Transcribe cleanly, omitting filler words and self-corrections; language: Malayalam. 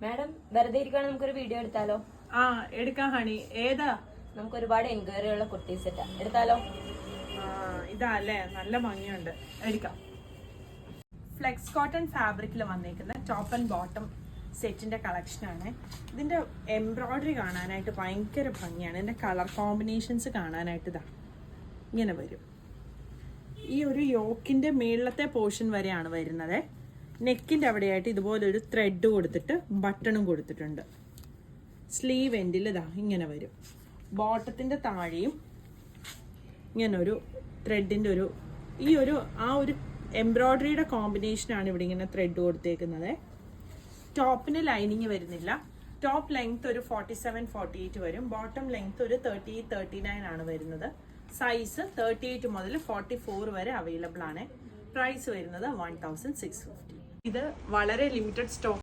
മാഡം വെറുതെ ഇരിക്കുകയാണ്, നമുക്കൊരു വീഡിയോ എടുത്താലോ? എടുക്കാം ഹണി. ഏതാ? നമുക്ക് ഒരുപാട് എൻക്വയറി ഉള്ള കുർത്തി സെറ്റാ, എടുത്താലോ? ഇതാ അല്ലേ, നല്ല ഭംഗിയുണ്ട്, എടുക്കാം. ഫ്ലെക്സ് കോട്ടൺ ഫാബ്രിക്കിൽ വന്നേക്കുന്ന ടോപ്പ് ആൻഡ് ബോട്ടം സെറ്റിന്റെ കളക്ഷനാണ്. ഇതിന്റെ എംബ്രോയിഡറി കാണാനായിട്ട് ഭയങ്കര ഭംഗിയാണ്. ഇതിന്റെ കളർ കോമ്പിനേഷൻസ് കാണാനായിട്ട് ഇതാ ഇങ്ങനെ വരും. ഈ ഒരു യോക്കിന്റെ മേളത്തെ പോർഷൻ വരെയാണ് വരുന്നത്. നെക്കിന്റെ അവിടെയായിട്ട് ഇതുപോലൊരു ത്രെഡ് കൊടുത്തിട്ട് ബട്ടണും കൊടുത്തിട്ടുണ്ട്. സ്ലീവ് എൻഡിൽ ഇതാ ഇങ്ങനെ വരും. ബോട്ടത്തിന്റെ താഴെയും ഇങ്ങനെ ഒരു ത്രെഡിന്റെ ആ ഒരു എംബ്രോയിഡറിയുടെ കോമ്പിനേഷനാണ് ഇവിടെ ഇങ്ങനെ ത്രെഡ് കൊടുത്തേക്കുന്നത്. ടോപ്പിന് ലൈനിങ് വരുന്നില്ല. ടോപ്പ് ലെങ്ത് ഒരു 47-48 വരും. ബോട്ടം ലെങ്ത് ഒരു 38-39 ആണ് വരുന്നത്. സൈസ് 38 മുതൽ 44 വരെ അവൈലബിൾ ആണ്. പ്രൈസ് വരുന്നത് 1650. ഇത് വളരെ ലിമിറ്റഡ് സ്റ്റോക്ക്